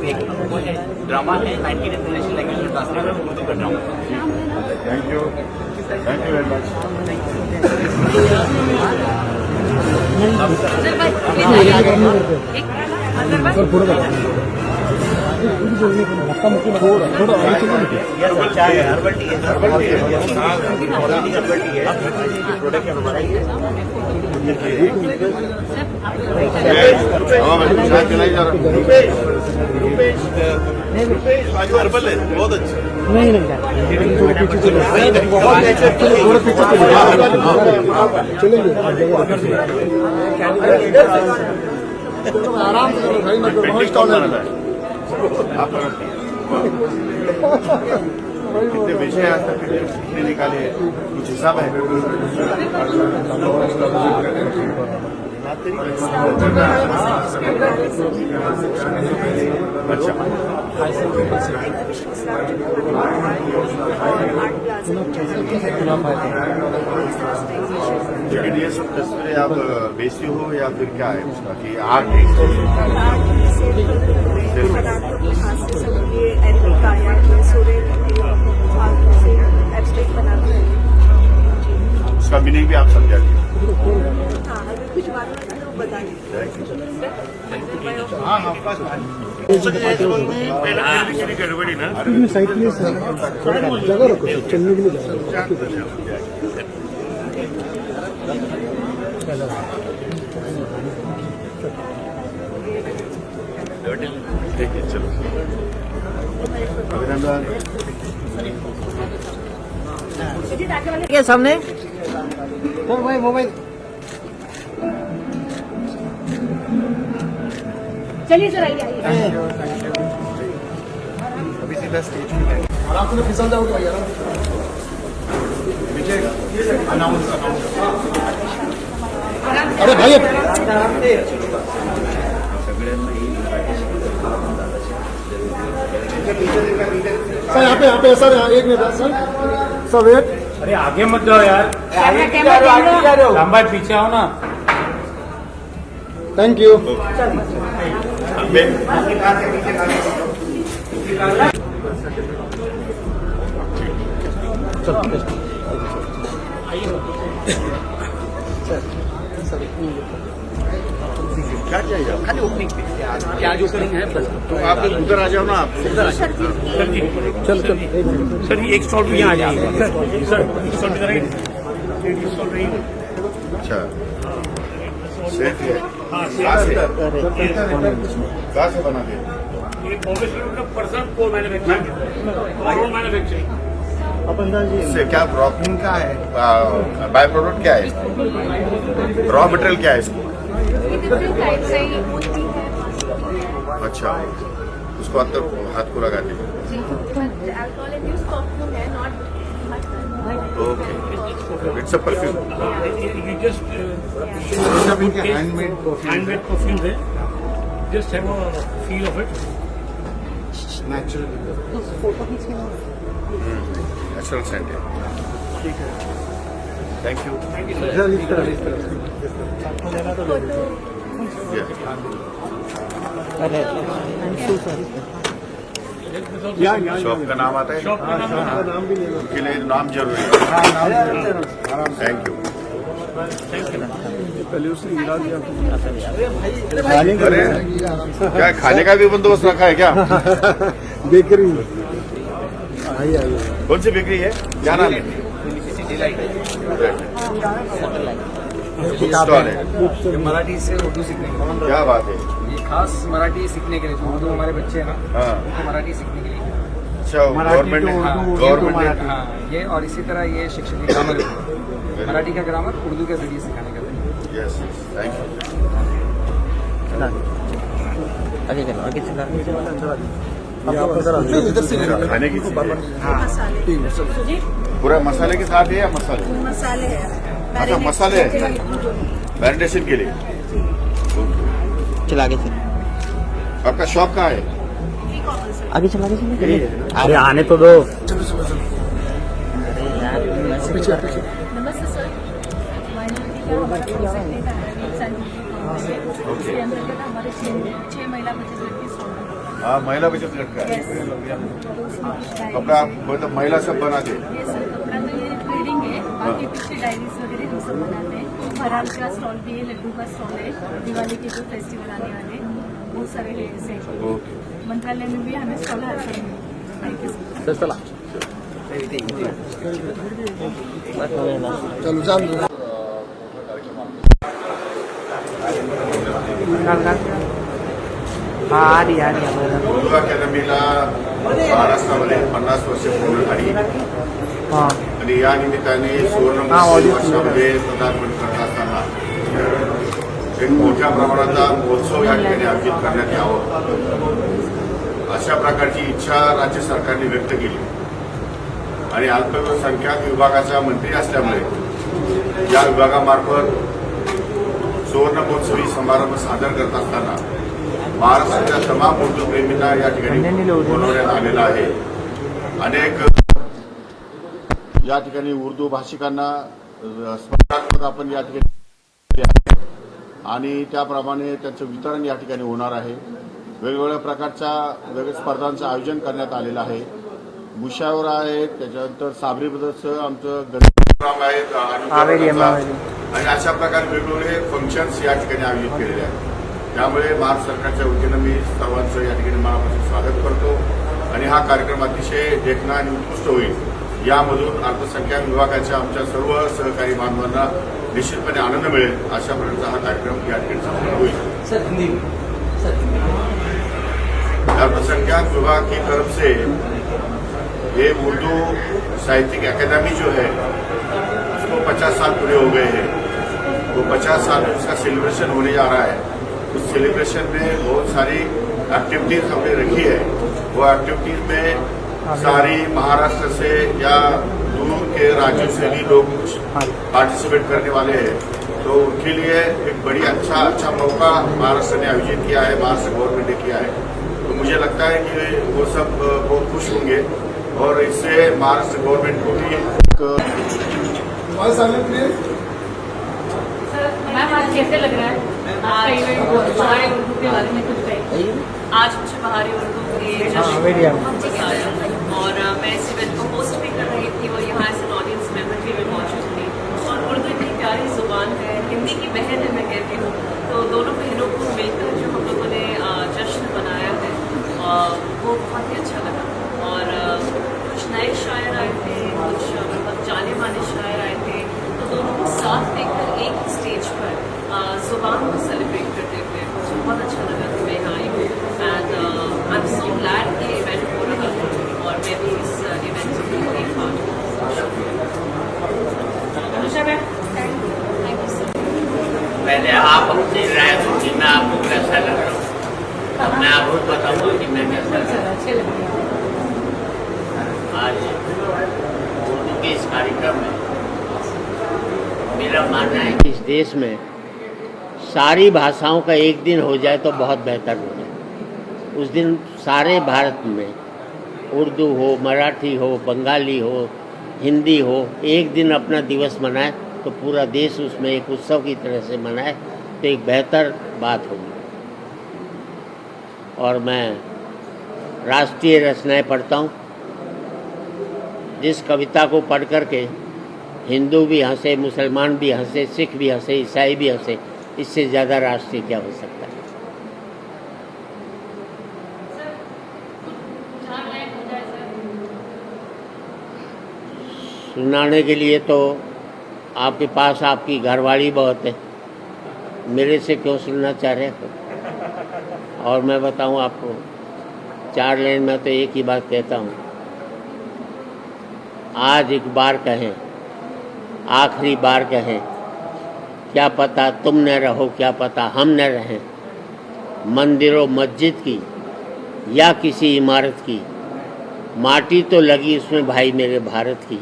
Drama है 19 international language में translate मैं उर्दू कर रहा हूँ। Thank you very much. Product हमारा ही है। हर्बल है बहुत अच्छा। नहीं चलेंगे आराम से कितने विषय आज तक कितने निकाले कुछ हिसाब है? अच्छा लेकिन ये सब तस्वीरें आप बेचती हो या फिर क्या है उसका कि आर्ट उसका मीनिंग भी आप समझाती हो? हाँ गड़बड़ी ना साइड में जगह रखो चलने के लिए देखिए चलो अभिनंदन के सामने मोबाइल चलिए सर आइए अभी सीधा स्टेज पे आराम से फिसल जाओगे भाई आराम विजय अनाउंस अरे भाई सर यहाँ पे सर एक मिनट सर वेट। अरे आगे मत जाओ यार, आगे जा रहे हो लंबा पीछे आओ ना। Thank you. क्या चाहिए आपको? खाली ओपनिंग पे क्या जो ओपनिंग है बस। तो आप उधर आ जाओ ना आप। चल सर ये एक स्टॉल भी यहाँ आ जाएगा सर, एक स्टॉल भी अच्छा सेफ है। कहाँ से बना दिया? पर्सन को मैन्युफैक्चरिंग इससे क्या प्रॉब्लम क्या है? बाय प्रोडक्ट क्या है? रॉ मटेरियल क्या है इसको? डिफरेंट टाइप से ही होती है। अच्छा, उसको अंदर हाथ को लगा दिया। अल्कोहल इंड्यूस परफ्यूम है, not okay, it's a perfume. Handmade perfume है, just have a feel of it. Natural scent है। Thank you. शॉप का नाम आता है? उनके लिए नाम जरूरी है। Thank you. अरे क्या खाने का भी बंदोबस्त रखा है क्या? बेकरी आइए। कौन सी बिक्री है? क्या नाम है? स्टॉल है। मराठी से उर्दू सीखने के लिए, क्या बात है? ये खास मराठी सीखने के लिए, जो उर्दू हमारे बच्चे हैं ना, हाँ, उनको मराठी सीखने के लिए। अच्छा, गवर्नमेंट ने हाँ, ये और इसी तरह ये शिक्षक की ग्रामर, मराठी का ग्रामर, उर्दू का वीडियो सिखाने का लिए। Yes, thank you. खाने की चीज़ पूरा मसाले के साथ है या मसाले? मसाले है। अच्छा, मसाले है मैरिनेशन के लिए। चला आगे चल, आपका शॉप कहाँ है? आगे चल, आगे चल। अरे आने तो दो। नमस्ते सर, माइनॉरिटी का हमारा प्रोजेक्ट है डायरेक्ट साइंटिफिक उसके अंतर्गत हमारे 6 महिला बचत गट की स्टॉल है। हाँ, महिला बचत गट का है। तो उसमें कुछ डायरी, कपड़ा मतलब महिला सब बनाते हैं। ये सर कपड़ा तो ये ट्रेडिंग है, बाकी पीछे डायरीज वगैरह हम सब बनाते हैं। फराल का स्टॉल भी है, लड्डू का स्टॉल है, दिवाली के जो फेस्टिवल आने वाले बहुत सारे है ऐसे। ओके, मंत्रालय में भी हमें स्टॉल हर समय मिलेगा। Thank you sir. चलो चालू। उर्दू अकॅडमीला महाराष्ट्रामध्ये 50 वर्ष पूर्ण झाली आणि या निमित्ताने सुवर्ण वर्षामध्ये पदार्पण करत असताना एक मोठ्या प्रमाणाचा महोत्सव या ठिकाणी आयोजित करण्यात यावं अशा प्रकारची इच्छा राज्य सरकारने व्यक्त केली आणि अल्पसंख्याक विभागाचा मंत्री असल्यामुळे या विभागामार्फत सुवर्ण महोत्सवी समारंभ सादर करत असताना महाराष्ट्राच्या तमाम उर्दू प्रेमींना या ठिकाणी बोलवण्यात आलेलं आहे। अनेक या ठिकाणी उर्दू भाषिकांना स्पर्धात्मक आपण या ठिकाणी आणि त्याप्रमाणे त्यांचं वितरण या ठिकाणी होणार आहे। वेगवेगळ्या प्रकारच्या वेगवेगळ्या स्पर्धांचं आयोजन करण्यात आलेलं आहे। मुशावर आहेत, त्याच्यानंतर साबरी ब्रदर्सचं आमचं गणपतराव आहेत आणि अशा प्रकारे वेगवेगळे फंक्शन्स या ठिकाणी आयोजित केलेले आहेत। त्यामुळे महाराष्ट्र सरकारच्या वतीनं मी सर्वांचं या ठिकाणी मनापासून स्वागत करतो आणि हा कार्यक्रम अतिशय देखणा आणि उत्कृष्ट होईल। यामधून अल्पसंख्याक विभागाच्या आमच्या सर्व सहकारी बांधवांना निश्चितपणे आनंद मिळेल अशा प्रकारचा हा कार्यक्रम या ठिकाणी संपन्न होईल। अल्पसंख्याक विभाग की तरफ से ये उर्दू साहित्यिक अकादमी जो है उसको 50 साल पूरे हो गए हैं। वो 50 साल में उसका सेलिब्रेशन होने जा रहा है। उस सेलिब्रेशन में बहुत सारी एक्टिविटीज हमने रखी है। वो एक्टिविटीज में सारी महाराष्ट्र से या दूर के राज्यों से भी लोग पार्टिसिपेट करने वाले हैं। तो उनके लिए एक बड़ी अच्छा मौका महाराष्ट्र ने आयोजित किया है, महाराष्ट्र गवर्नमेंट ने किया है। तो मुझे लगता है कि वो सब बहुत खुश होंगे और इससे महाराष्ट्र गवर्नमेंट को भी मैम आज कैसे लग रहा है आपका इवेंट बहारी उर्दू के बारे में कुछ कहिए। आज मुझे बहारी उर्दू के जश्न आया और मैं इस इवेंट को होस्ट भी कर रही थी और यहाँ एज एन ऑडियंस मेंबर भी मैं मौजूद थी। और उर्दू इतनी प्यारी जुबान है, हिंदी की बहन है मैं कहती हूँ। तो दोनों बहनों को मिलकर जो हम लोगों ने जश्न बनाया है वो बहुत ही अच्छा लगा। और कुछ नए शायर आए थे, कुछ मतलब जाने माने शायर आए थे, तो दोनों को साथ देखकर एक ही स्टेज पर जुबान को सेलिब्रेट करते हुए मुझे बहुत अच्छा लगा कि मैं यहाँ आई हूँ। And I am so glad कि इवेंट हो रहा है और मैं भी इस इवेंट में एक पार्ट हूँ। Thank you sir. पहले आप अपनी राय दूँगी, मैं आपको कैसा लग रहा हूँ, अब मैं आपको बताऊँगा कि मैं कैसा लग रहा अच्छे लग रहे हैं। हूँ। आज उर्दू के इस कार्यक्रम में मेरा मानना है कि इस देश में सारी भाषाओं का एक दिन हो जाए तो बहुत बेहतर हो जाए। उस दिन सारे भारत में उर्दू हो, मराठी हो, बंगाली हो, हिंदी हो, एक दिन अपना दिवस मनाए तो पूरा देश उसमें एक उत्सव की तरह से मनाए तो एक बेहतर बात होगी। और मैं राष्ट्रीय रचनाएं पढ़ता हूँ, जिस कविता को पढ़ कर के हिंदू भी हंसे, मुसलमान भी हंसे, सिख भी हंसे, ईसाई भी हंसे, इससे ज़्यादा राष्ट्रीय क्या हो सकता है। सुनाने के लिए तो आपके पास आपकी घरवाली बहुत है, मेरे से क्यों सुनना चाह रहे हैं। और मैं बताऊं आपको, 4 लाइन में तो एक ही बात कहता हूं, आज एक बार कहें, आखिरी बार कहें, क्या पता तुम न रहो, क्या पता हम न रहें। मंदिरों मस्जिद की या किसी इमारत की, माटी तो लगी उसमें भाई मेरे भारत की।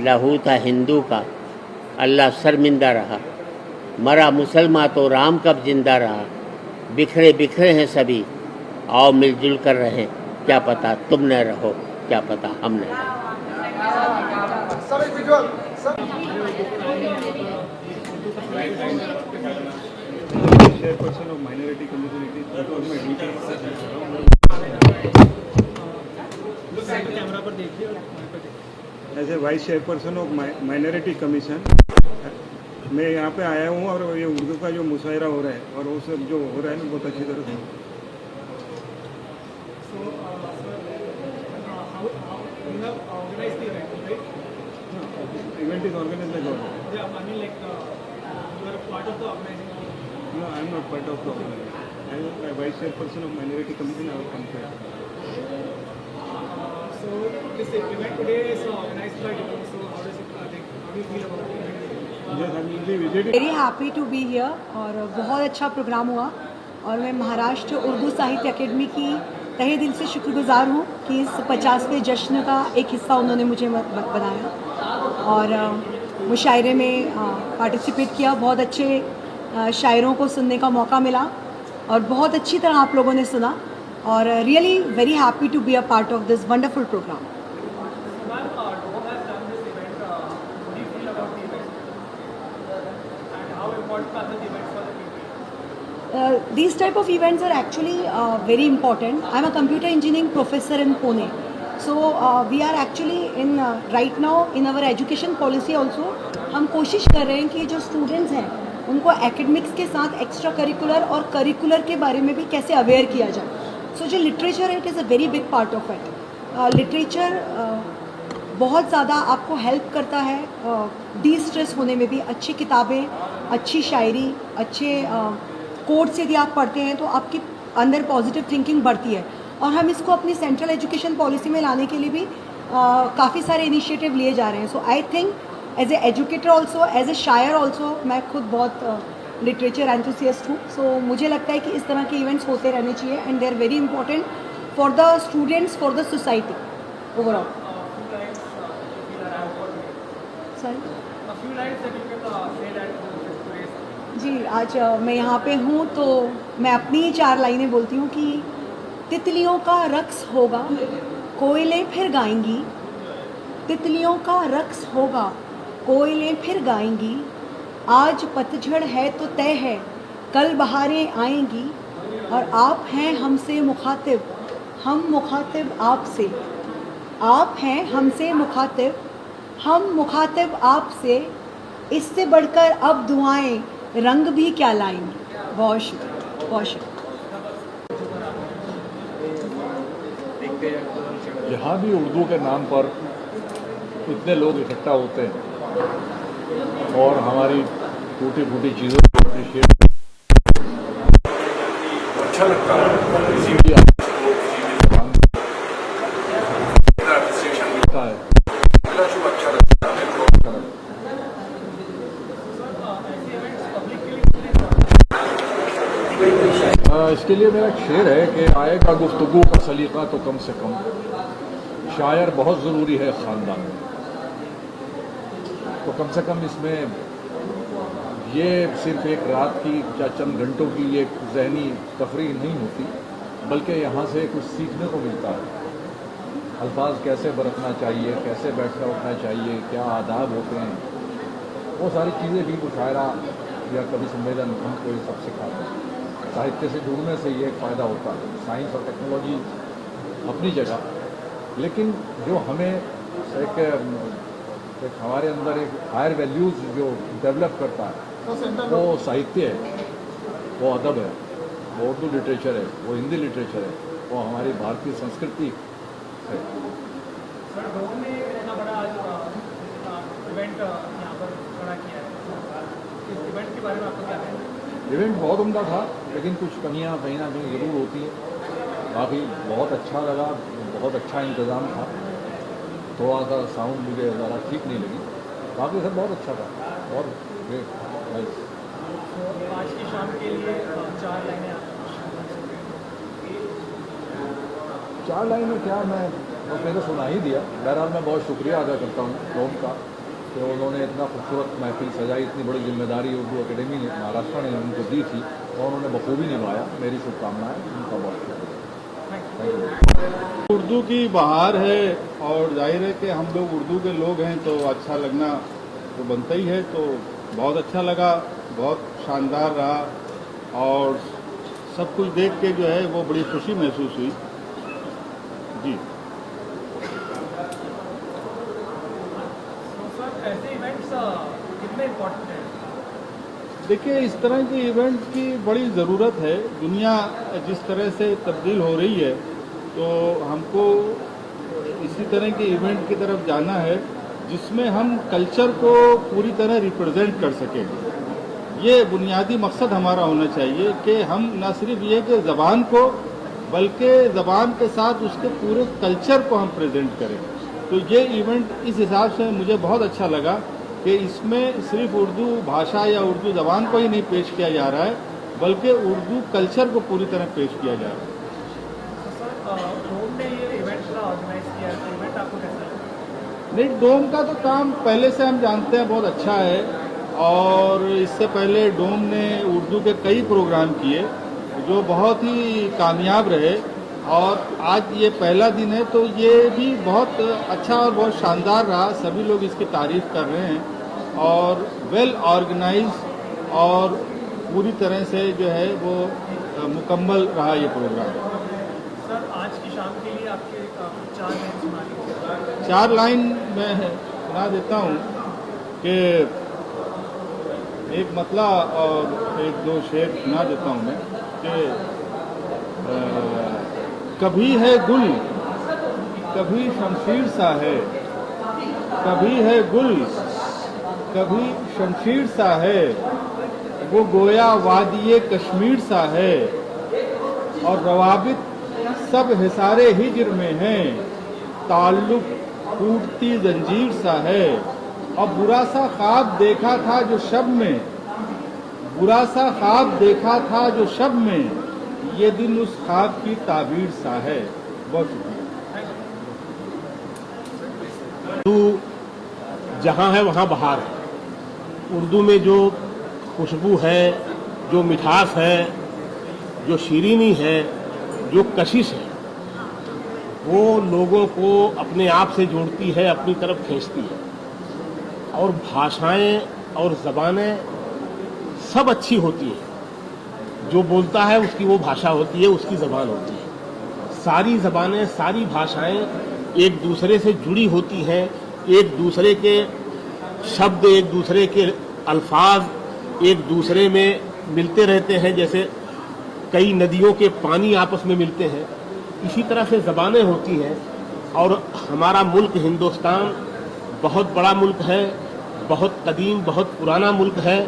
लहू था हिंदू का, अल्लाह शर्मिंदा रहा, मरा मुसलमान तो राम कब जिंदा रहा। बिखरे बिखरे हैं सभी, आओ मिलजुल कर रहें, क्या पता तुम न रहो, क्या पता हम न रहें। Chairperson of minority community, that was my duty. As a vice chairperson of minority commission, मैं यहाँ पे आया हूँ और ये उर्दू का जो मुशायरा हो रहा है और वो सब जो हो रहा है ना बहुत अच्छी तरह से। Event is organized by government. Yeah, I mean like you are a part of the organizing. No, I am not part of the organization. I am a vice chairperson of minority commission. I will come here. So this event today is organized by you. So how does it like? How do you feel about it? Yes, I will be visiting. Very happy to be here और बहुत अच्छा programme हुआ और मैं महाराष्ट्र उर्दू साहित्य academy की तहे दिल से शुक्रगुजार हूँ कि इस 50वें जश्न का एक हिस्सा उन्होंने मुझे बनाया और मुशायरे में पार्टिसिपेट किया। बहुत अच्छे शायरों को सुनने का मौका मिला और बहुत अच्छी तरह आप लोगों ने सुना और really very happy to be a part of this wonderful programme. These type of events are actually very important. I am a computer engineering professor in Pune. So we are actually in right now in our education policy also हम कोशिश कर रहे हैं कि जो students हैं उनको academics के साथ एक्स्ट्रा करिकुलर और करिकुलर के बारे में भी कैसे अवेयर किया जाए। सो जो लिटरेचर है it is a very big part of it. Literature बहुत ज़्यादा आपको हेल्प करता है डी स्ट्रेस होने में भी। अच्छी किताबें, अच्छी शायरी, अच्छे कोट्स यदि आप पढ़ते हैं तो आपकी अंदर पॉजिटिव थिंकिंग बढ़ती है और हम इसको अपनी सेंट्रल एजुकेशन पॉलिसी में लाने के लिए भी काफ़ी सारे इनिशिएटिव लिए जा रहे हैं। So I think as a educator also, as a शायर ऑल्सो, मैं खुद बहुत लिटरेचर एंथुसियस्ट हूँ। सो मुझे लगता है कि इस तरह के इवेंट्स होते रहने चाहिए and they are very important for the students, for the society overall. जी, आज मैं यहाँ पे हूँ तो मैं अपनी ही 4 लाइनें बोलती हूँ कि तितलियों का रक्स होगा, कोयलें फिर गाएंगी। तितलियों का रक्स होगा, कोयलें फिर गाएंगी। आज पतझड़ है तो तय है, कल बहारें आएंगी। और आप हैं हमसे मुखातिब, हम मुखातिब आपसे। आप हैं हमसे मुखातिब, हम मुखातिब आपसे। इससे बढ़कर अब दुआएं रंग भी क्या लाएंगी। बहुत शुक्रिया, बहुत शुक्रिया। जहाँ भी उर्दू के नाम पर इतने लोग इकट्ठा होते हैं और हमारी टूटी फूटी चीज़ों को अप्रिशिएट अच्छा लगता है, इसीलिए इसके लिए मेरा एक शेर है कि आएगा गुफ्तगू का सलीका तो कम से कम शायर बहुत ज़रूरी है ख़ानदान में। तो कम से कम इसमें ये सिर्फ एक रात की या चंद घंटों की एक जहनी तफरीह नहीं होती, बल्कि यहाँ से कुछ सीखने को मिलता है। अल्फाज कैसे बरतना चाहिए, कैसे बैठना उठना चाहिए, क्या आदाब होते हैं, वो सारी चीज़ें भी मुशायरा या कभी सम्मेलन हमको ये सब सिखाते हैं। साहित्य से जुड़ने से ये एक फ़ायदा होता है। साइंस और टेक्नोलॉजी अपनी जगह, लेकिन जो हमें एक हमारे अंदर एक हायर वैल्यूज़ जो डेवलप करता है वो साहित्य है, वो अदब है, वो उर्दू लिटरेचर है, वो हिंदी लिटरेचर है, वो हमारी भारतीय संस्कृति है। सर, डोम ने इतना बड़ा इवेंट यहाँ पर खड़ा किया है, इस इवेंट के बारे में आपको क्या कहना है? इवेंट बहुत उम्दा था, लेकिन कुछ कमियां कहीं ना कहीं ज़रूर होती हैं। काफ़ी बहुत अच्छा लगा, बहुत अच्छा इंतज़ाम था। थोड़ा सा साउंड मुझे ज़रा ठीक नहीं लगी, बाकी सब बहुत अच्छा था, बहुत ग्रेट, नाइस। आज की शाम के लिए 4 लाइनें 4 लाइनें क्या, मैं मैंने सुना ही दिया। बहरहाल मैं बहुत शुक्रिया अदा करता हूँ रोम का कि उन्होंने इतना खूबसूरत महफिल सजाई। इतनी बड़ी जिम्मेदारी उर्दू अकेडमी ने, महाराष्ट्र ने उनको दी थी और उन्होंने बखूबी निभाया। मेरी शुभकामनाएं, उनका बहुत शुक्रिया। उर्दू की बहार है और जाहिर है कि हम लोग उर्दू के लोग हैं तो अच्छा लगना तो बनता ही है। तो बहुत अच्छा लगा, बहुत शानदार रहा और सब कुछ देख के जो है वो बड़ी खुशी महसूस हुई जी। ऐसे इवेंट्स कितने इम्पोर्टेंट हैं? देखिए, इस तरह के इवेंट की बड़ी ज़रूरत है। दुनिया जिस तरह से तब्दील हो रही है तो हमको इसी तरह के इवेंट की तरफ जाना है जिसमें हम कल्चर को पूरी तरह रिप्रेजेंट कर सकें। ये बुनियादी मकसद हमारा होना चाहिए कि हम न सिर्फ ये कि ज़बान को, बल्कि ज़बान के साथ उसके पूरे कल्चर को हम प्रेजेंट करें। तो ये इवेंट इस हिसाब से मुझे बहुत अच्छा लगा कि इसमें सिर्फ उर्दू भाषा या उर्दू ज़बान को ही नहीं पेश किया जा रहा है, बल्कि उर्दू कल्चर को पूरी तरह पेश किया जा रहा है। डोम ने ये इवेंट ऑर्गेनाइज किया है, तो इवेंट आपको कैसा लगा? नहीं, डोम का तो काम पहले से हम जानते हैं बहुत अच्छा है और इससे पहले डोम ने उर्दू के कई प्रोग्राम किए जो बहुत ही कामयाब रहे और आज ये पहला दिन है तो ये भी बहुत अच्छा और बहुत शानदार रहा। सभी लोग इसकी तारीफ कर रहे हैं और वेल ऑर्गेनाइज और पूरी तरह से जो है वो मुकम्मल रहा ये प्रोग्राम। सर, आज की शाम के लिए आपके 4 लाइन सुना लीजिए। 4 लाइन मैं सुना देता हूँ कि एक मतला और 1-2 शेर सुना देता हूँ मैं कि कभी है गुल, कभी शमशीर सा है, कभी है गुल, कभी शमशीर सा है, वो गोया वादिये कश्मीर सा है और रवाबित सब हिसारे हिज्र में हैं, ताल्लुक टूटती जंजीर सा है। और बुरा सा ख्वाब देखा था जो शब में, बुरा सा ख्वाब देखा था जो शब में, ये दिन उस ख्वाब की ताबीर सा है। बहुत शुक्रिया। उर्दू जहाँ है वहाँ बहार है। उर्दू में जो खुशबू है, जो मिठास है, जो शीरीनी है, जो कशिश है वो लोगों को अपने आप से जोड़ती है, अपनी तरफ खींचती है। और भाषाएं और ज़बानें सब अच्छी होती हैं। जो बोलता है उसकी वो भाषा होती है, उसकी ज़बान होती है। सारी ज़बानें, सारी भाषाएं एक दूसरे से जुड़ी होती हैं। एक दूसरे के शब्द, एक दूसरे के अल्फाज एक दूसरे में मिलते रहते हैं। जैसे कई नदियों के पानी आपस में मिलते हैं, इसी तरह से ज़बानें होती हैं। और हमारा मुल्क हिंदुस्तान बहुत बड़ा मुल्क है, बहुत कदीम, बहुत पुराना मुल्क है।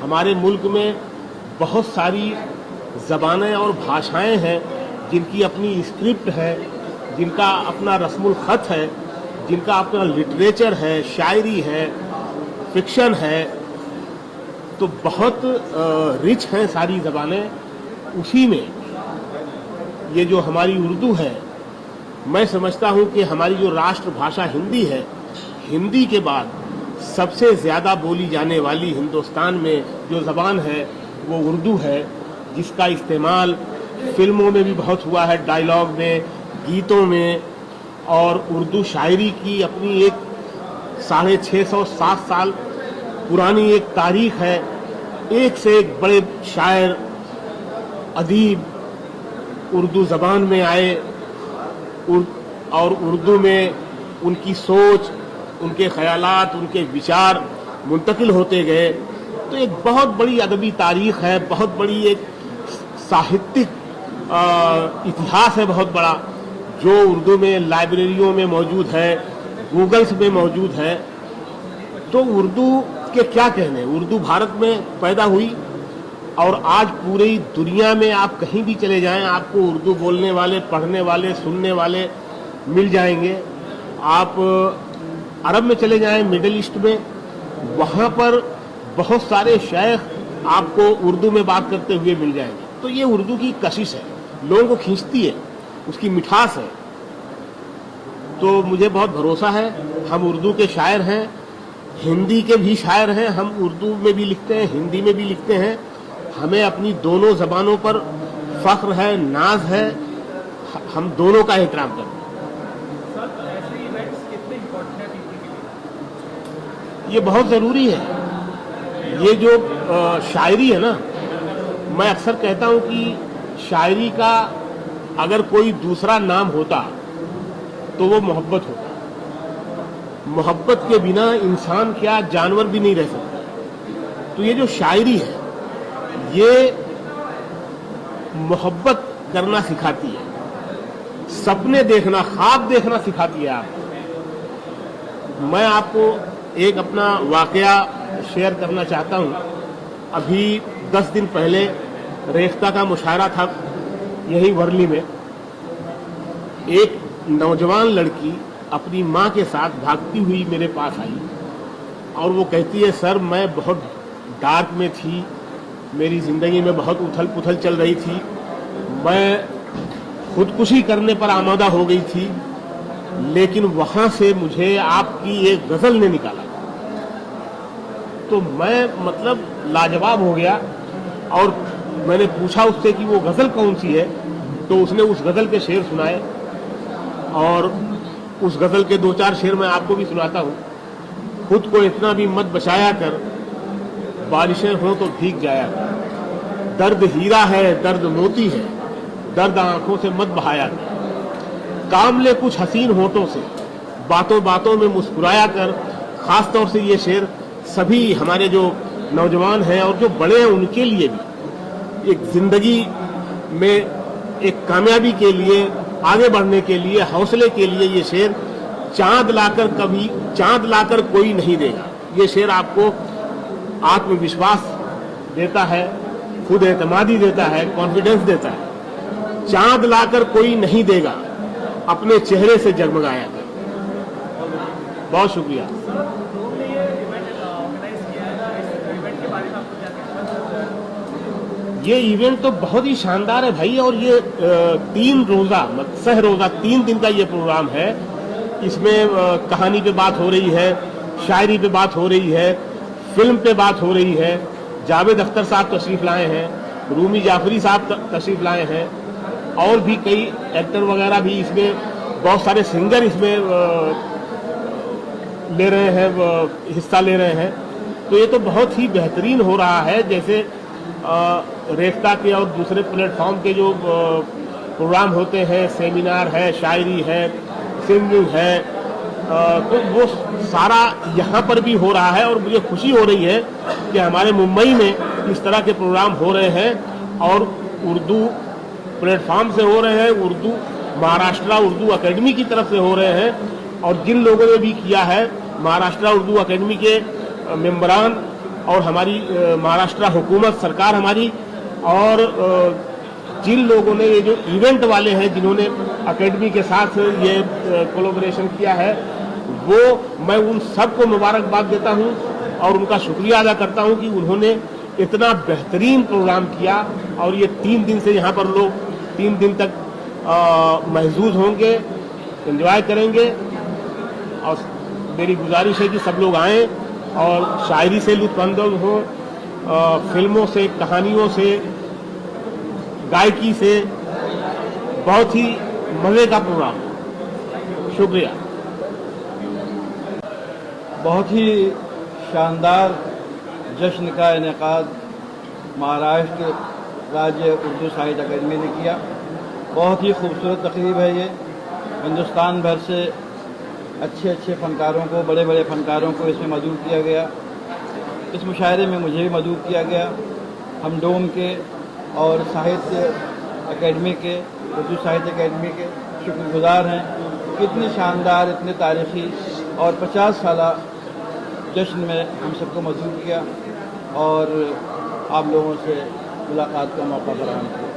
हमारे मुल्क में बहुत सारी ज़बानें और भाषाएं हैं जिनकी अपनी स्क्रिप्ट है, जिनका अपना रस्मुल ख़त है, जिनका अपना लिटरेचर है, शायरी है, फिक्शन है। तो बहुत रिच हैं सारी ज़बानें। उसी में ये जो हमारी उर्दू है, मैं समझता हूँ कि हमारी जो राष्ट्रभाषा हिंदी है, हिंदी के बाद सबसे ज़्यादा बोली जाने वाली हिंदुस्तान में जो ज़बान है वो उर्दू है, जिसका इस्तेमाल फिल्मों में भी बहुत हुआ है, डायलॉग में, गीतों में। और उर्दू शायरी की अपनी एक 650-7 साल पुरानी एक तारीख है। एक से एक बड़े शायर, अदीब उर्दू ज़बान में आए और उर्दू में उनकी सोच, उनके ख़यालात, उनके विचार मुंतकिल होते गए। तो एक बहुत बड़ी अदबी तारीख़ है, बहुत बड़ी एक साहित्यिक इतिहास है बहुत बड़ा, जो उर्दू में लाइब्रेरियों में मौजूद है, गूगल्स में मौजूद है। तो उर्दू के क्या कहने, उर्दू भारत में पैदा हुई और आज पूरी दुनिया में आप कहीं भी चले जाएं, आपको उर्दू बोलने वाले, पढ़ने वाले, सुनने वाले मिल जाएंगे। आप अरब में चले जाएं, मिडिल ईस्ट में, वहाँ पर बहुत सारे शेख आपको उर्दू में बात करते हुए मिल जाएंगे। तो ये उर्दू की कशिश है, लोगों को खींचती है, उसकी मिठास है। तो मुझे बहुत भरोसा है, हम उर्दू के शायर हैं, हिंदी के भी शायर हैं। हम उर्दू में भी लिखते हैं, हिंदी में भी लिखते हैं। हमें अपनी दोनों ज़बानों पर फ़ख्र है, नाज है। हम दोनों का एहतराम करते हैं। ये बहुत ज़रूरी है। ये जो शायरी है ना, मैं अक्सर कहता हूँ कि शायरी का अगर कोई दूसरा नाम होता तो वो मोहब्बत होता। मोहब्बत के बिना इंसान क्या, जानवर भी नहीं रह सकता। तो ये जो शायरी है ये मोहब्बत करना सिखाती है, सपने देखना, ख्वाब देखना सिखाती है आपको। मैं आपको एक अपना वाकया शेयर करना चाहता हूँ। अभी 10 दिन पहले रेख्ता का मुशायरा था यही वर्ली में। एक नौजवान लड़की अपनी माँ के साथ भागती हुई मेरे पास आई और वो कहती है, सर मैं बहुत डार्क में थी, मेरी ज़िंदगी में बहुत उथल पुथल चल रही थी, मैं खुदकुशी करने पर आमादा हो गई थी, लेकिन वहाँ से मुझे आपकी एक गज़ल ने निकाला। तो मैं मतलब लाजवाब हो गया और मैंने पूछा उससे कि वो गज़ल कौन सी है। तो उसने उस गज़ल के शेर सुनाए और उस गज़ल के 2-4 शेर मैं आपको भी सुनाता हूँ। खुद को इतना भी मत बचाया कर, बारिशें हों तो भीग जाया कर। दर्द हीरा है, दर्द मोती है, दर्द आंखों से मत बहाया कर। काम ले कुछ हसीन होठों से, बातों बातों में मुस्कुराया कर। ख़ास तौर से ये शेर सभी हमारे जो नौजवान हैं और जो बड़े हैं उनके लिए भी, एक ज़िंदगी में एक कामयाबी के लिए, आगे बढ़ने के लिए, हौसले के लिए ये शेर, चांद लाकर कोई नहीं देगा। ये शेर आपको आत्मविश्वास देता है, खुद एतमादी देता है, कॉन्फिडेंस देता है। चांद लाकर कोई नहीं देगा, अपने चेहरे से जगमगाया कर। बहुत शुक्रिया। ये इवेंट तो बहुत ही शानदार है भाई। और ये 3 रोज़ा सह रोज़ा 3 दिन का ये प्रोग्राम है। इसमें कहानी पे बात हो रही है, शायरी पे बात हो रही है, फिल्म पे बात हो रही है। जावेद अख्तर साहब तशरीफ़ लाए हैं, रूमी जाफरी साहब तशरीफ़ लाए हैं, और भी कई एक्टर वगैरह भी इसमें, बहुत सारे सिंगर इसमें ले रहे हैं, हिस्सा ले रहे हैं। तो ये तो बहुत ही बेहतरीन हो रहा है। जैसे रेफ्ता के और दूसरे प्लेटफॉर्म के जो प्रोग्राम होते हैं, सेमिनार है, शायरी है, सिंगिंग है, तो वो सारा यहाँ पर भी हो रहा है। और मुझे खुशी हो रही है कि हमारे मुंबई में इस तरह के प्रोग्राम हो रहे हैं और उर्दू प्लेटफॉर्म से हो रहे हैं, उर्दू महाराष्ट्र उर्दू अकेडमी की तरफ से हो रहे हैं। और जिन लोगों ने भी किया है, महाराष्ट्र उर्दू अकेडमी के मेंबरान और हमारी महाराष्ट्र हुकूमत सरकार हमारी, और जिन लोगों ने ये जो इवेंट वाले हैं जिन्होंने एकेडमी के साथ ये कोलैबोरेशन किया है, वो मैं उन सबको मुबारकबाद देता हूं और उनका शुक्रिया अदा करता हूं कि उन्होंने इतना बेहतरीन प्रोग्राम किया। और ये 3 दिन से यहाँ पर लोग 3 दिन तक महजूज होंगे, एंजॉय करेंगे। और मेरी गुजारिश है कि सब लोग आएँ और शायरी से लुत्फानंदोज़ हों, फिल्मों से, कहानियों से, गायकी से। बहुत ही मज़े का प्रोग्राम। शुक्रिया। बहुत ही शानदार जश्न का इनेकाद महाराष्ट्र राज्य उर्दू साहित्य अकादमी ने किया। बहुत ही खूबसूरत तकरीब है ये। हिंदुस्तान भर से अच्छे अच्छे फ़नकारों को, बड़े बड़े फ़नकारों को इसमें मदऊ किया गया। इस मुशायरे में मुझे भी मदऊ किया गया। हम डोम के और साहित्य अकेडमी के, उर्दू साहित्य अकेडमी के शुक्रगुजार हैं। इतनी शानदार, इतने तारीख़ी और 50 साला जश्न में हम सबको मदऊ किया और आप लोगों से मुलाकात का मौका फराहम किया।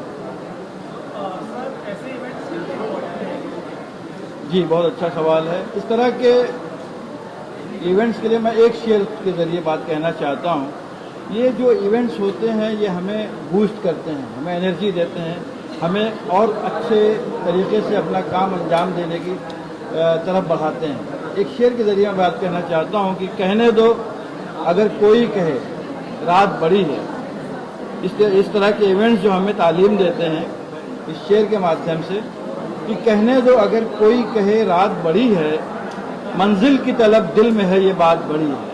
जी, बहुत अच्छा सवाल है। इस तरह के इवेंट्स के लिए मैं एक शेयर के ज़रिए बात कहना चाहता हूँ। ये जो इवेंट्स होते हैं ये हमें बूस्ट करते हैं, हमें एनर्जी देते हैं, हमें और अच्छे तरीके से अपना काम अंजाम देने की तरफ बढ़ाते हैं। एक शेर के ज़रिए मैं बात कहना चाहता हूँ कि कहने दो अगर कोई कहे रात बड़ी है। इस तरह के इवेंट्स जो हमें तालीम देते हैं इस शेर के माध्यम से कि कहने दो अगर कोई कहे रात बड़ी है, मंजिल की तलब दिल में है ये बात बड़ी है।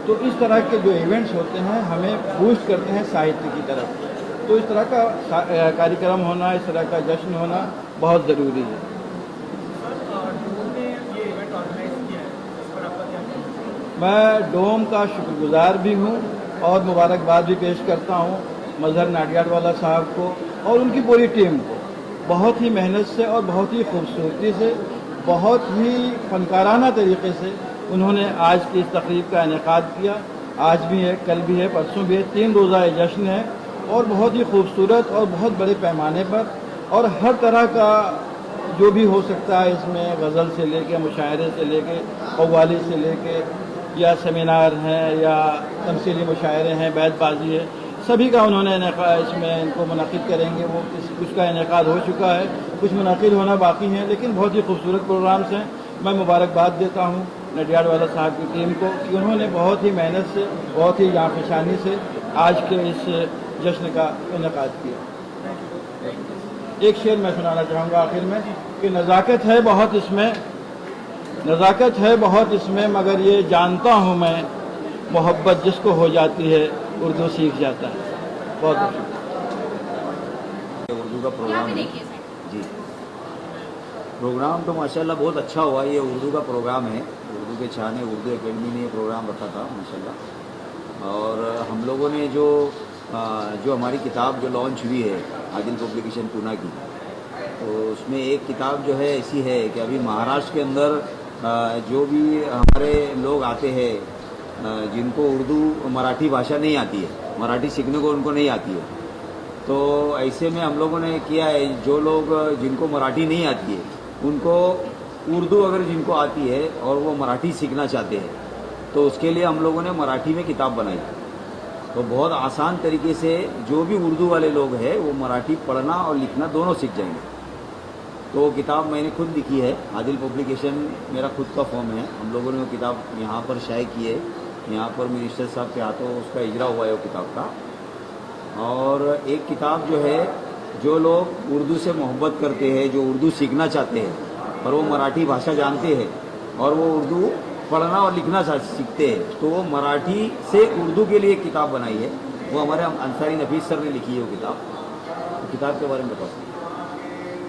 तो इस तरह के जो इवेंट्स होते हैं हमें बूस्ट करते हैं साहित्य की तरफ। तो इस तरह का कार्यक्रम होना, इस तरह का जश्न होना बहुत ज़रूरी है। मैं डोम का शुक्रगुजार भी हूँ और मुबारकबाद भी पेश करता हूँ मजहर नाडियाडवाला साहब को और उनकी पूरी टीम को। बहुत ही मेहनत से और बहुत ही खूबसूरती से, बहुत ही फनकाराना तरीके से उन्होंने आज की इस तकरीब का इनेकाद किया। आज भी है, कल भी है, परसों भी है। 3 रोज़ा जश्न है और बहुत ही खूबसूरत और बहुत बड़े पैमाने पर और हर तरह का जो भी हो सकता है इसमें, गज़ल से लेके, मुशायरे से लेके, कव्वाली से लेके, या सेमिनार हैं या तमसीली मुशायरे हैं, बैतबाजी है, सभी का उन्होंने इसमें इनको मुनाकिद करेंगे। वो कुछ का इनेकाद हो चुका है, कुछ मुनाकिद होना बाकी हैं, लेकिन बहुत ही खूबसूरत प्रोग्राम्स हैं। मैं मुबारकबाद देता हूँ नडियाडवाला साहब की टीम को कि उन्होंने बहुत ही मेहनत से, बहुत ही जाँफशानी से आज के इस जश्न का इनेकाद किया। एक शेर मैं सुनाना चाहूँगा आखिर में कि नज़ाकत है बहुत इसमें, नज़ाकत है बहुत इसमें, मगर ये जानता हूँ मैं मोहब्बत जिसको हो जाती है उर्दू सीख जाता है। बहुत उर्दू का प्रोग्राम है जी। प्रोग्राम तो माशाल्लाह बहुत अच्छा हुआ। ये उर्दू का प्रोग्राम है, उर्दू के छाने उर्दू एकेडमी ने ये प्रोग्राम रखा था माशाल्लाह। और हम लोगों ने जो हमारी किताब जो लॉन्च हुई है आदिल पब्लिकेशन पूना की, तो उसमें एक किताब जो है ऐसी है कि अभी महाराष्ट्र के अंदर जो भी हमारे लोग आते हैं जिनको उर्दू मराठी भाषा नहीं आती है, मराठी सीखने को उनको नहीं आती है, तो ऐसे में हम लोगों ने किया है जो लोग जिनको मराठी नहीं आती है उनको उर्दू अगर जिनको आती है और वो मराठी सीखना चाहते हैं तो उसके लिए हम लोगों ने मराठी में किताब बनाई। तो बहुत आसान तरीके से जो भी उर्दू वाले लोग हैं वो मराठी पढ़ना और लिखना दोनों सीख जाएंगे। तो वो किताब मैंने खुद लिखी है, आदिल पब्लिकेशन मेरा खुद का फॉर्म है। हम लोगों ने वो किताब यहाँ पर शाये की है, यहाँ पर मिनिस्टर साहब के हाथों उसका इजरा हुआ है वो किताब का। और एक किताब जो है जो लोग उर्दू से मोहब्बत करते हैं, जो उर्दू सीखना चाहते हैं और वो मराठी भाषा जानते हैं और वो उर्दू पढ़ना और लिखना सीखते हैं, तो वो मराठी से उर्दू के लिए एक किताब बनाई है। वो हमारे अंसारी नफीस सर ने लिखी है वो किताब। किताब के बारे में बताओ।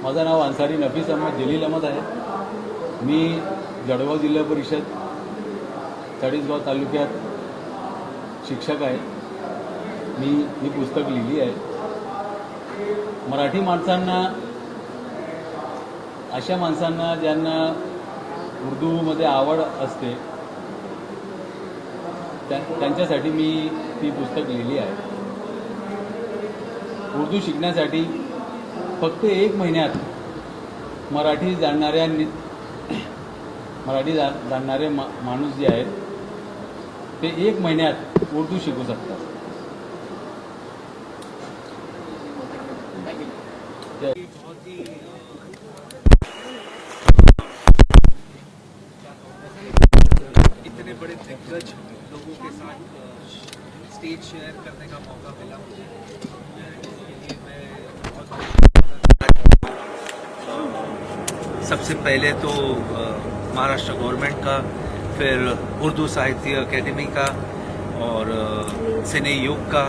माझं नाव अन्सारी नफीस अहमद जलील अहमद आहे। मी जळगाव जिल्हा परिषद चाळीसगाव तालुक्यात शिक्षक आहे। मी ही पुस्तक लिहिली आहे। मराठी माणसांना, अशा माणसांना ज्यांना उर्दूमध्ये आवड असते त्यांच्यासाठी मी ती पुस्तक लिहिली आहे। उर्दू शिकण्यासाठी फक्त 1 महिन्यात मराठी जाणणारे माणूस जे आहेत ते 1 महिन्यात उर्दू शिकू शकतात। इतने बड़े दिग्गज लोगों के साथ स्टेज शेयर करने का मौका मिला मुझे, इसके लिए मैं सबसे पहले तो महाराष्ट्र गवर्नमेंट का, फिर उर्दू साहित्य अकेडमी का और सिने योग का,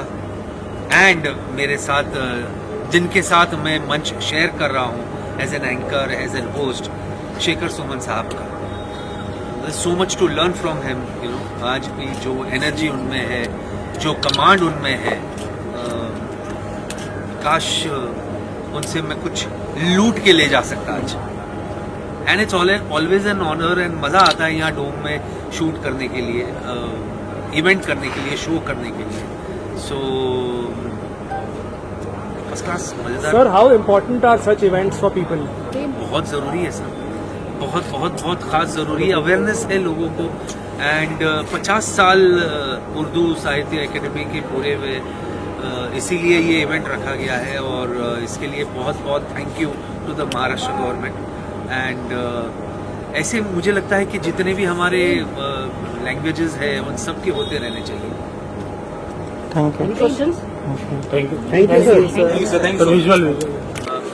एंड मेरे साथ जिनके साथ मैं मंच शेयर कर रहा हूँ as an anchor, as an host, Shekhar Suman साहब का। So much to learn from him, you know. आज भी जो एनर्जी उनमें है, जो कमांड उनमें है, काश उनसे मैं कुछ लूट के ले जा सकता आज। And it's always an honour and मज़ा आता है यहाँ डोम में शूट करने के लिए, इवेंट करने के लिए, शो करने के लिए। सो फर्स्ट क्लास, मज़ेदार। Sir, how important are such events for people? बहुत ज़रूरी है सर, बहुत बहुत बहुत ख़ास ज़रूरी अवेयरनेस है लोगों को। एंड 50 साल उर्दू साहित्य एकेडमी के पूरे हुए, इसीलिए ये इवेंट रखा गया है और इसके लिए बहुत बहुत thank you to the Maharashtra government. And ऐसे मुझे लगता है कि जितने भी हमारे लैंग्वेजेस हैं उन सब के होते रहने चाहिए। Thank you.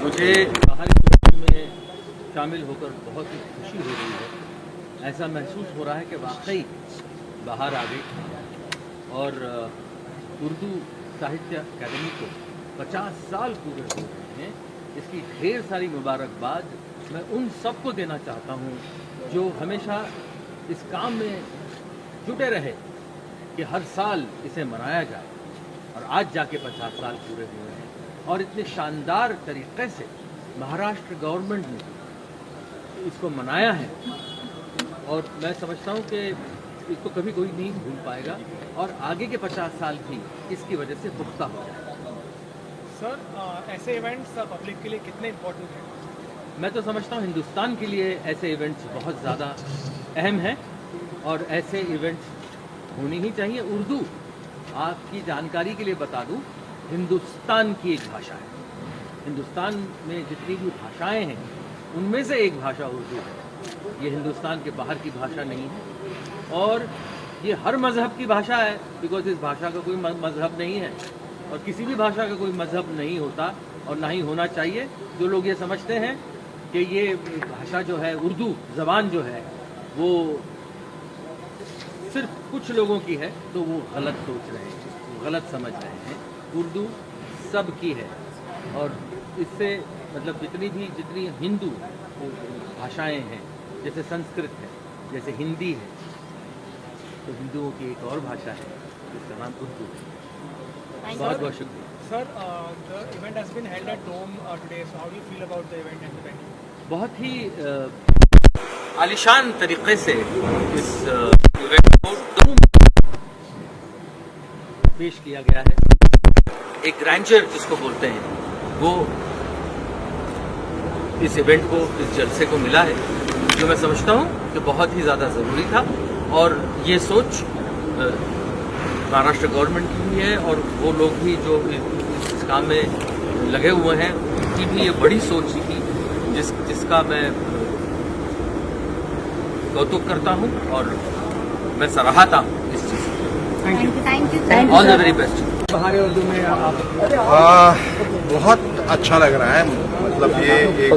मुझे में शामिल होकर बहुत ही खुशी हो रही है। ऐसा महसूस हो रहा है कि वाकई बाहर आ गई और उर्दू साहित्य अकादमी को 50 साल पूरे हो रहे हैं। इसकी ढेर सारी मुबारकबाद मैं उन सबको देना चाहता हूँ जो हमेशा इस काम में जुटे रहे कि हर साल इसे मनाया जाए, और आज जाके 50 साल पूरे हुए हैं और इतने शानदार तरीक़े से महाराष्ट्र गवर्नमेंट ने इसको मनाया है। और मैं समझता हूँ कि इसको कभी कोई नहीं भूल पाएगा और आगे के 50 साल भी इसकी वजह से पुख्ता हो जाएगा। सर, ऐसे इवेंट्स पब्लिक के लिए कितने इम्पोर्टेंट हैं? मैं तो समझता हूँ हिंदुस्तान के लिए ऐसे इवेंट्स बहुत ज़्यादा अहम हैं और ऐसे इवेंट्स होनी ही चाहिए। उर्दू, आपकी जानकारी के लिए बता दूँ, हिंदुस्तान की एक भाषा है। हिंदुस्तान में जितनी भी भाषाएं हैं उनमें से एक भाषा उर्दू है। ये हिंदुस्तान के बाहर की भाषा नहीं है और ये हर मज़हब की भाषा है, बिकॉज इस भाषा का कोई मज़हब नहीं है और किसी भी भाषा का कोई मज़हब नहीं होता और ना ही होना चाहिए। जो लोग ये समझते हैं कि ये भाषा जो है, उर्दू ज़बान जो है, वो सिर्फ कुछ लोगों की है, तो वो गलत सोच रहे हैं, गलत समझ रहे हैं। उर्दू सब की है और इससे मतलब जितनी हिंदू भाषाएं हैं, जैसे संस्कृत है, जैसे हिंदी है, तो हिंदुओं की एक और भाषा है जिसका नाम उर्दू है। बहुत बहुत शुक्रिया। Sir, the event has been held at Dome today. So how do you feel about the event and the venue? बहुत ही आलिशान तरीक़े से इस इवेंट को डोम पेश किया गया है। एक ग्रैंडर जिसको बोलते हैं, वो इस इवेंट को, इस जलसे को मिला है, जो मैं समझता हूँ कि बहुत ही ज़्यादा ज़रूरी था। और ये सोच महाराष्ट्र गवर्नमेंट की भी है और वो लोग भी जो इस काम में लगे हुए हैं, उनकी भी ये बड़ी सोच थी जिसका मैं कौतुक करता हूँ और मैं सराहता हूँ इस चीज़ को। Thank you. All the very best. बाहर उर्दू में आप बहुत अच्छा लग रहा है। मतलब ये एक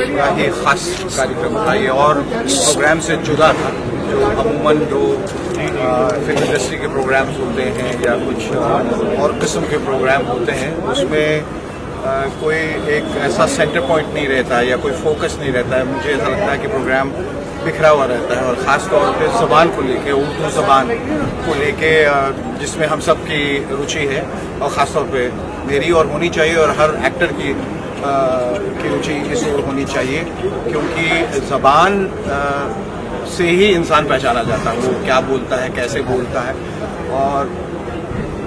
बड़ा ही खास कार्यक्रम था ये, और प्रोग्राम से जुदा था। जो अमूमन जो फिल्म इंडस्ट्री के प्रोग्राम्स होते हैं या कुछ और किस्म के प्रोग्राम होते हैं, उसमें कोई एक ऐसा सेंटर पॉइंट नहीं रहता है या कोई फोकस नहीं रहता है। मुझे ऐसा लगता है कि प्रोग्राम बिखरा हुआ रहता है, और ख़ास तौर पे ज़बान को लेके, उर्दू ज़बान को लेके, जिसमें हम सब की रुचि है, और ख़ास तौर पे मेरी और होनी चाहिए, और हर एक्टर की रुचि इस ओर होनी चाहिए, क्योंकि ज़बान से ही इंसान पहचाना जाता है, वो क्या बोलता है, कैसे बोलता है। और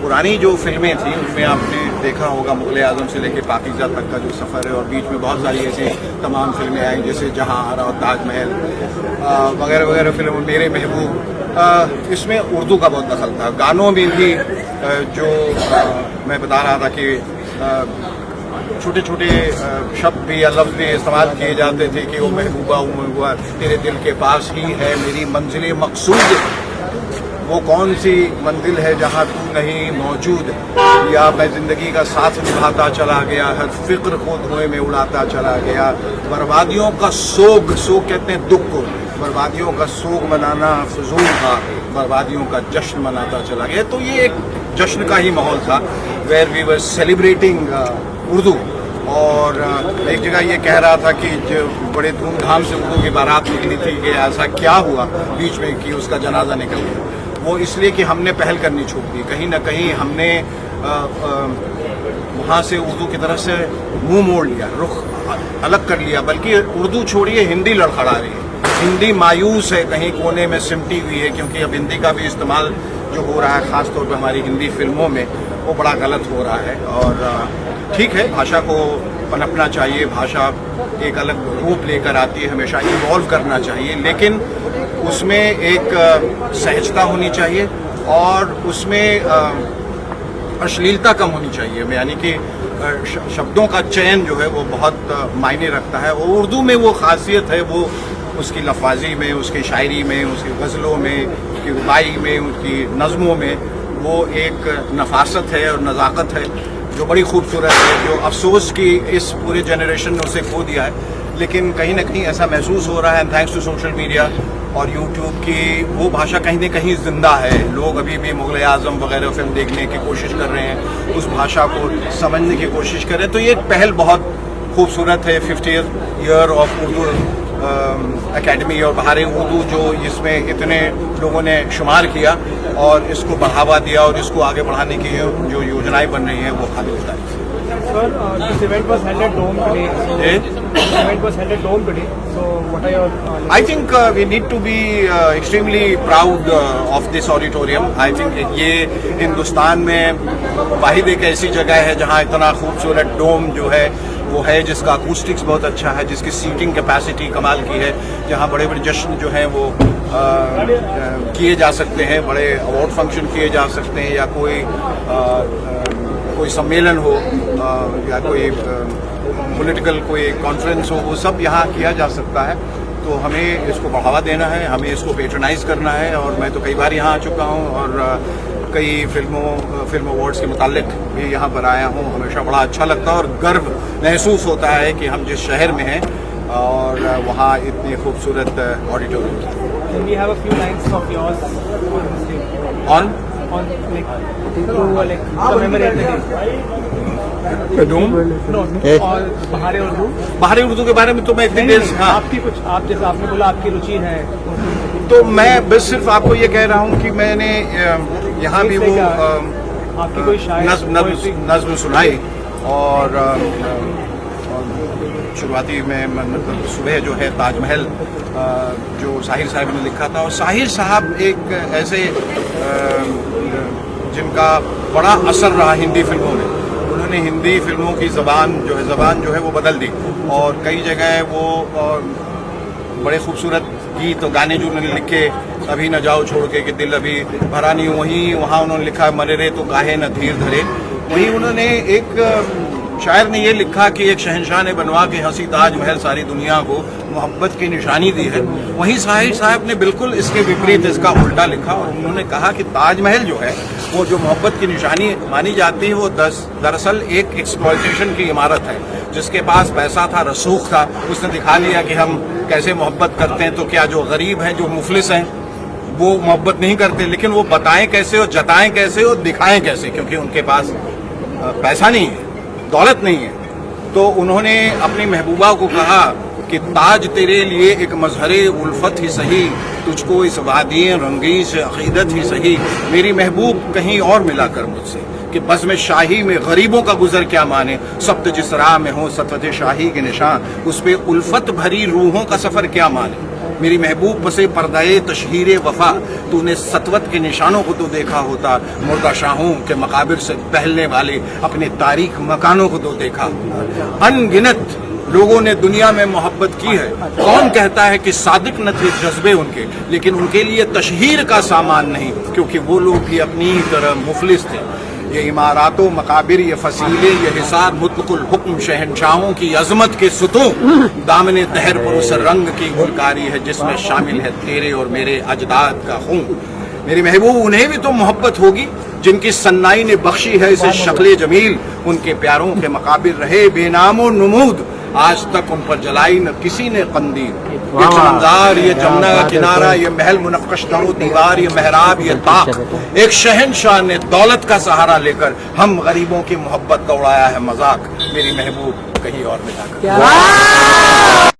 पुरानी जो फिल्में थी उनमें आपने देखा होगा, मुग़ल आज़म से लेके पाकीज़ा तक का जो सफ़र है, और बीच में बहुत सारी ऐसी तमाम फिल्में आई जैसे जहां आरा और ताजमहल वगैरह वगैरह फिल्म, मेरे महबूब, इसमें उर्दू का बहुत दखल था। गानों में भी जो मैं बता रहा था कि छोटे छोटे शब्द भी या लफ्ज़ भी इस्तेमाल किए जाते थे कि वो महबूबा तेरे दिल के पास ही है मेरी मंजिल मकसूद, वो कौन सी मंजिल है जहाँ तू नहीं मौजूद, या मैं जिंदगी का साथ निभाता चला गया, हर फिक्र को धुएं में उड़ाता चला गया, बर्बादियों का सोग कहते हैं दुख को, बर्बादियों का सोग मनाना फजूल था, बर्बादियों का जश्न मनाता चला गया। तो ये एक जश्न का ही माहौल था, where we were celebrating Urdu. और एक जगह ये कह रहा था कि जो बड़े धूमधाम से उर्दू की बारात निकली थी कि ऐसा क्या हुआ बीच में कि उसका जनाजा निकल गया। वो इसलिए कि हमने पहल करनी छोड़ दी, कहीं ना कहीं हमने वहाँ से उर्दू की तरफ से मुंह मोड़ लिया, रुख अलग कर लिया। बल्कि उर्दू छोड़िए, हिंदी लड़खड़ा रही है, हिंदी मायूस है, कहीं कोने में सिमटी हुई है, क्योंकि अब हिंदी का भी इस्तेमाल जो हो रहा है ख़ास तौर पर हमारी हिंदी फिल्मों में, वो बड़ा गलत हो रहा है। और ठीक है, भाषा को पनपना चाहिए, भाषा एक अलग रूप लेकर आती है, हमेशा इवॉल्व करना चाहिए, लेकिन उसमें एक सहजता होनी चाहिए, और उसमें अश्लीलता कम होनी चाहिए। यानी कि शब्दों का चयन जो है वो बहुत मायने रखता है, और उर्दू में वो खासियत है, वो उसकी लफाजी में, उसकी शायरी में, उसकी गज़लों में, उसकी रुबाई में, उसकी नज़मों में वो एक नफासत है और नज़ाकत है जो बड़ी खूबसूरत है, जो अफसोस कि इस पूरे जनरेशन ने उसे खो दिया है। लेकिन कहीं ना कहीं ऐसा महसूस हो रहा है, थैंक्स टू सोशल मीडिया और यूट्यूब की, वो भाषा कहीं ना कहीं जिंदा है। लोग अभी भी मुग़ल आज़म वगैरह फिल्म देखने की कोशिश कर रहे हैं, उस भाषा को समझने की कोशिश कर रहे हैं। तो ये एक पहल बहुत खूबसूरत है, 50th year of Urdu academy और बहार उर्दू, जो इसमें इतने लोगों ने शुमार किया और इसको बढ़ावा दिया, और इसको आगे बढ़ाने की जो योजनाएं बन रही हैं वो खाली होता है। Sir, this event was held at Dome today. So, this event was held at Dome today. So, what are your? I think we need to be extremely proud of this auditorium. I think ये हिंदुस्तान में वाहिद एक ऐसी जगह है जहाँ इतना खूबसूरत डोम जो है वो है, जिसका अकूस्टिक्स बहुत अच्छा है, जिसकी सीटिंग कैपेसिटी कमाल की है, जहाँ बड़े बड़े जश्न जो हैं वो किए जा सकते हैं, बड़े अवार्ड फंक्शन किए जा सकते हैं, या कोई सम्मेलन हो या कोई पॉलिटिकल कोई कॉन्फ्रेंस हो, वो सब यहाँ किया जा सकता है। तो हमें इसको बढ़ावा देना है, हमें इसको पेट्रोनाइज करना है। और मैं तो कई बार यहाँ आ चुका हूँ और कई फिल्म अवार्ड्स के मुतालिक भी यहाँ पर आया हूँ। हमेशा बड़ा अच्छा लगता है और गर्व महसूस होता है कि हम जिस शहर में हैं और वहाँ इतनी खूबसूरत auditorium. Can we have a few lines of yours on the stage? On like to commemorate the day. Doom? No, और बहार उर्दू के बारे में तो मैं इतनी देर से, हाँ, आपकी कुछ, आप जैसे आपने बोला आपकी रुचि है, तो मैं बस सिर्फ आपको ये कह रहा हूँ कि मैंने यहाँ भी वो आपकी कोई नज़्म सुनाई, और शुरुआती में मतलब सुबह जो है ताजमहल जो साहिर साहब ने लिखा था, और साहिर साहब एक ऐसे जिनका बड़ा असर रहा हिंदी फिल्मों में। उन्होंने हिंदी फिल्मों की ज़बान जो है वो बदल दी, और कई जगह वो बड़े खूबसूरत गीत और गाने जो उन्होंने लिखे, अभी न जाओ छोड़ के कि दिल अभी भरा नहीं, वहाँ उन्होंने लिखा मरे रे तो काहे न धीर धरे। वहीं उन्होंने एक शायर ने ये लिखा कि एक शहंशाह ने बनवा के हंसी ताजमहल सारी दुनिया को मोहब्बत की निशानी दी है। वहीं साहिर साहब ने बिल्कुल इसके विपरीत इसका उल्टा लिखा और उन्होंने कहा कि ताजमहल जो है वो जो मोहब्बत की निशानी मानी जाती है वो दरअसल एक एक्सप्लॉयटेशन की इमारत है। जिसके पास पैसा था, रसूख था, उसने दिखा लिया कि हम कैसे मोहब्बत करते हैं। तो क्या जो गरीब हैं, जो मुफलिस हैं, वो मोहब्बत नहीं करते, लेकिन वो बताएं कैसे और जताएं कैसे और दिखाएं कैसे, क्योंकि उनके पास पैसा नहीं है, दौलत नहीं है। तो उन्होंने अपनी महबूबा को कहा कि ताज तेरे लिए एक मजहरे उल्फत ही सही, तुझको इस वादी रंगी से अकीदत ही सही। मेरी महबूब कहीं और मिला कर मुझसे कि बस में शाही में गरीबों का गुजर क्या माने। सब्त जिस राह में हो सतवत शाही के निशान, उस पे उल्फत भरी रूहों का सफर क्या माने। मेरी महबूब बसे पर्दाए तशहीर वफा, तूने सतवत के निशानों को तो देखा होता। मुर्दा शाहों के मकाबिर से पहलने वाले अपने तारीख मकानों को तो देखा होता। अनगिनत लोगों ने दुनिया में मोहब्बत की है। कौन कहता है कि सादिक न थे जज्बे उनके, लेकिन उनके लिए तशहीर का सामान नहीं, क्योंकि वो लोग भी अपनी ही तरह मुफलिस थे। ये इमारातों मकाबिर, ये फसीले, ये हिसार मुतलकुल हुक्म, शहंशाहों की अजमत के सुतूं, दामने तहर पर उस रंग की गुलकारी है जिसमें शामिल है तेरे और मेरे अजदाद का खून। मेरी महबूब उन्हें भी तो मोहब्बत होगी जिनकी सन्नाई ने बख्शी है इसे शक्ले जमील। उनके प्यारों के मकाबिर रहे बेनामो नमूद, आज तक उन पर जलाई न किसी ने कंदील। ये चमनजार, ये जमुना का किनारा, ये महल मुनक्कश नौ दीवार, ये मेहराब, ये ताक, एक शहंशाह ने दौलत का सहारा लेकर हम गरीबों की मोहब्बत का उड़ाया है मजाक। मेरी महबूब कहीं और मिला कर।